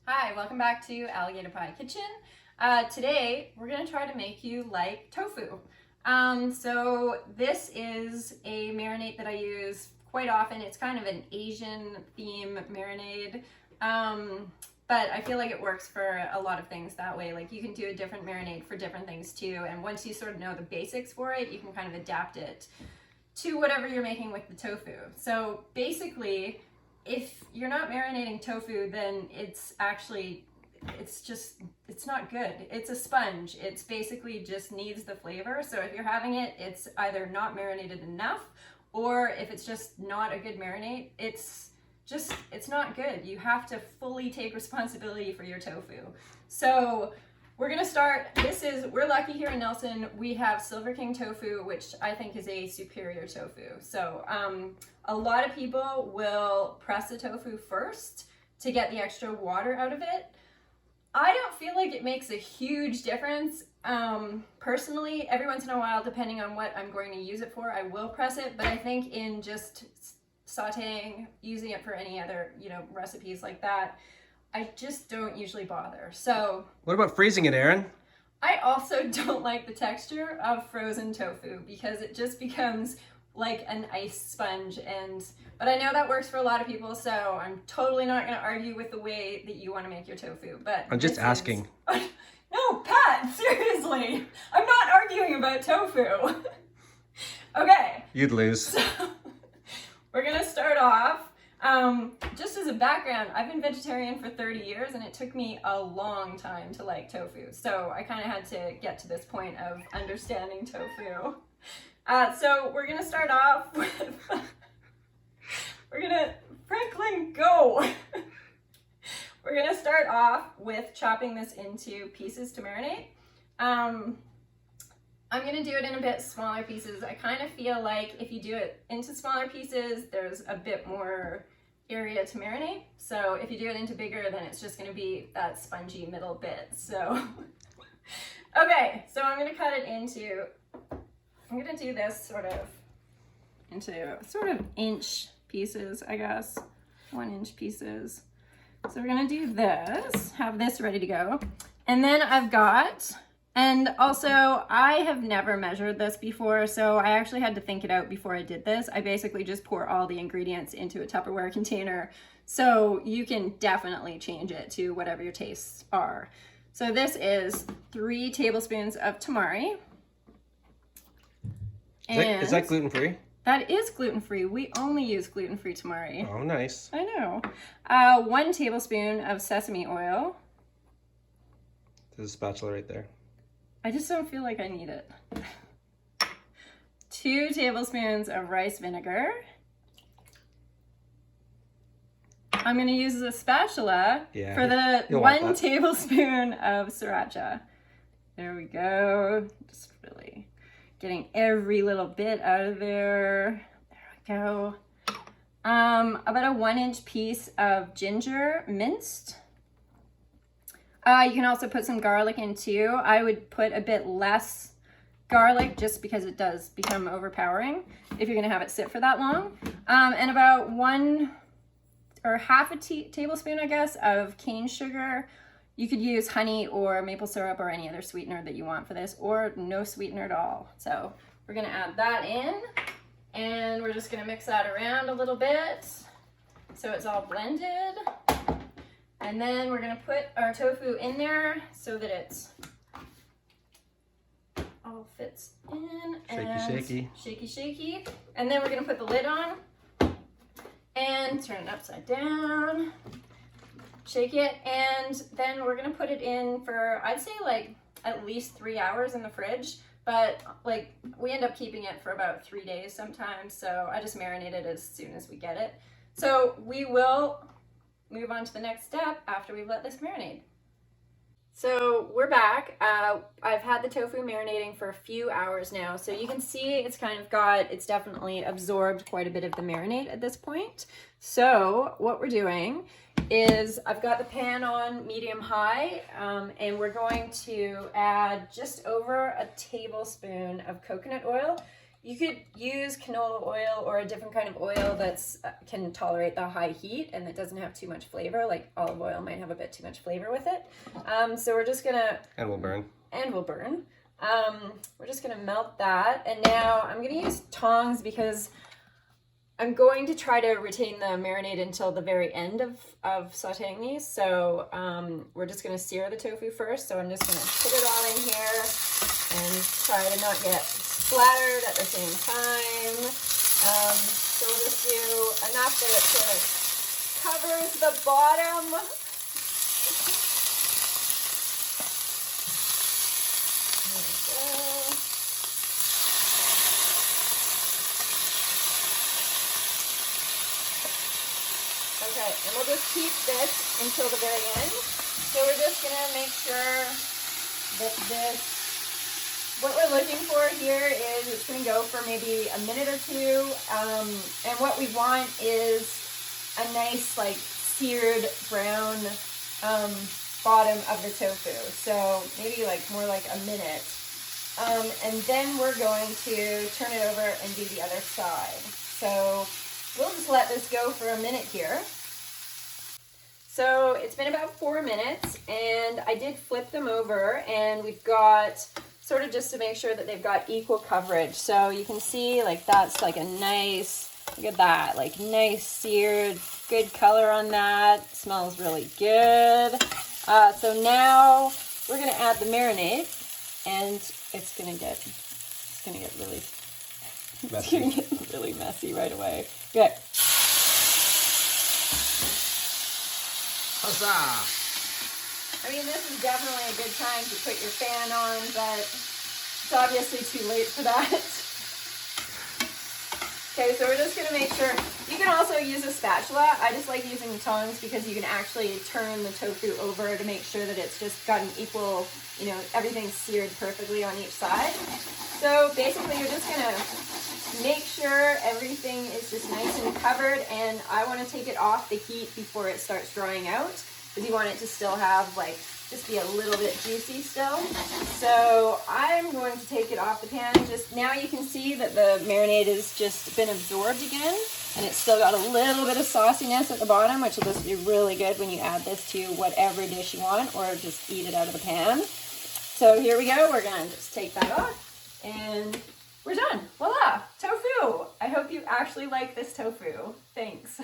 Hi, welcome back to Alligator Pie Kitchen. Today we're going to try to make you like tofu. So this is a marinade that I use quite often. It's kind of an Asian theme marinade, but I feel like it works for a lot of things that way. Like you can do a different marinade for different things too, and once you sort of know the basics for it, you can kind of adapt it to whatever you're making with the tofu. So basically, if you're not marinating tofu, then it's not good. It's a sponge. It's basically just needs the flavor. So if you're having it, it's either not marinated enough, or if it's just not a good marinade, it's not good. You have to fully take responsibility for your tofu. So we're gonna start, we're lucky here in Nelson, we have Silver King tofu, which I think is a superior tofu. So a lot of people will press the tofu first to get the extra water out of it. I don't feel like it makes a huge difference. Personally, every once in a while, depending on what I'm going to use it for, I will press it, but I think in just sauteing, using it for any other, recipes like that, I just don't usually bother. So what about freezing it, Erin? I also don't like the texture of frozen tofu because it just becomes like an ice sponge, but I know that works for a lot of people, so I'm totally not going to argue with the way that you want to make your tofu. But I'm just asking. No, Pat, seriously, I'm not arguing about tofu. Okay. You'd lose. So, we're going to start off. Just as a background, I've been vegetarian for 30 years and it took me a long time to like tofu. So I kind of had to get to this point of understanding tofu. So we're going to start off with, Franklin, go! We're going to start off with chopping this into pieces to marinate. I'm going to do it in a bit smaller pieces. I kind of feel like if you do it into smaller pieces, there's a bit more area to marinate. So if you do it into bigger, then it's just going to be that spongy middle bit. So, okay, so I'm going to cut it into, I'm going to do this sort of inch pieces, I guess, 1 inch pieces. So we're going to do this, have this ready to go. And then I've got, and also I have never measured this before, so I actually had to think it out before I did this. I basically just pour all the ingredients into a Tupperware container, so you can definitely change it to whatever your tastes are. So this is 3 tablespoons of tamari. Is that gluten-free? That is gluten-free. We only use gluten-free tamari. Oh, nice. I know. 1 tablespoon of sesame oil. There's a spatula right there. I just don't feel like I need it. 2 tablespoons of rice vinegar. I'm going to use the spatula for the 1 tablespoon of sriracha. There we go. Just really getting every little bit out of there. There we go. About a 1 inch piece of ginger minced. You can also put some garlic in too. I would put a bit less garlic just because it does become overpowering if you're gonna have it sit for that long. And about 1 or half a tablespoon, I guess, of cane sugar. You could use honey or maple syrup or any other sweetener that you want for this, or no sweetener at all. So we're gonna add that in, and we're just gonna mix that around a little bit so it's all blended. And then we're gonna put our tofu in there so that it's all fits in. Shaky. And then we're gonna put the lid on and turn it upside down. Shake it, and then we're gonna put it in for, I'd say like at least 3 hours in the fridge, but like we end up keeping it for about 3 days sometimes, so I just marinate it as soon as we get it. So we will move on to the next step after we've let this marinate. So we're back. I've had the tofu marinating for a few hours now, so you can see it's definitely absorbed quite a bit of the marinade at this point. So what we're doing is I've got the pan on medium-high, and we're going to add just over a tablespoon of coconut oil. You could use canola oil or a different kind of oil that's can tolerate the high heat and that doesn't have too much flavor. Like olive oil might have a bit too much flavor with it. So we're just gonna... And will burn. And will burn. We're just gonna melt that. And now I'm gonna use tongs because I'm going to try to retain the marinade until the very end of sauteing these. So we're just gonna sear the tofu first. So I'm just gonna put it all in here and try to not get splattered at the same time. So we'll just do enough that it sort of covers the bottom. There we go. Okay, and we'll just keep this until the very end. So we're just gonna make sure that this, what we're looking for here is it's going to go for maybe a minute or two. And what we want is a nice like seared brown bottom of the tofu. So maybe like more like a minute. And then we're going to turn it over and do the other side. So we'll just let this go for a minute here. So it's been about 4 minutes and I did flip them over and we've got sort of just to make sure that they've got equal coverage. So you can see like that's like a nice, look at that, like nice seared, good color on that. Smells really good. So now we're gonna add the marinade and it's gonna get really messy. It's gonna get really messy right away. Good. Huzzah! I mean, this is definitely a good time to put your fan on, but it's obviously too late for that. Okay, so we're just gonna make sure, you can also use a spatula. I just like using the tongs because you can actually turn the tofu over to make sure that it's just got an equal, you know, everything's seared perfectly on each side. So basically you're just gonna make sure everything is just nice and covered, and I wanna take it off the heat before it starts drying out, because you want it to still have like, just be a little bit juicy still. So I'm going to take it off the pan. Just now you can see that the marinade has just been absorbed again, and it's still got a little bit of sauciness at the bottom, which will just be really good when you add this to whatever dish you want, or just eat it out of the pan. So here we go, we're gonna just take that off, and we're done. Voila, tofu. I hope you actually like this tofu. Thanks.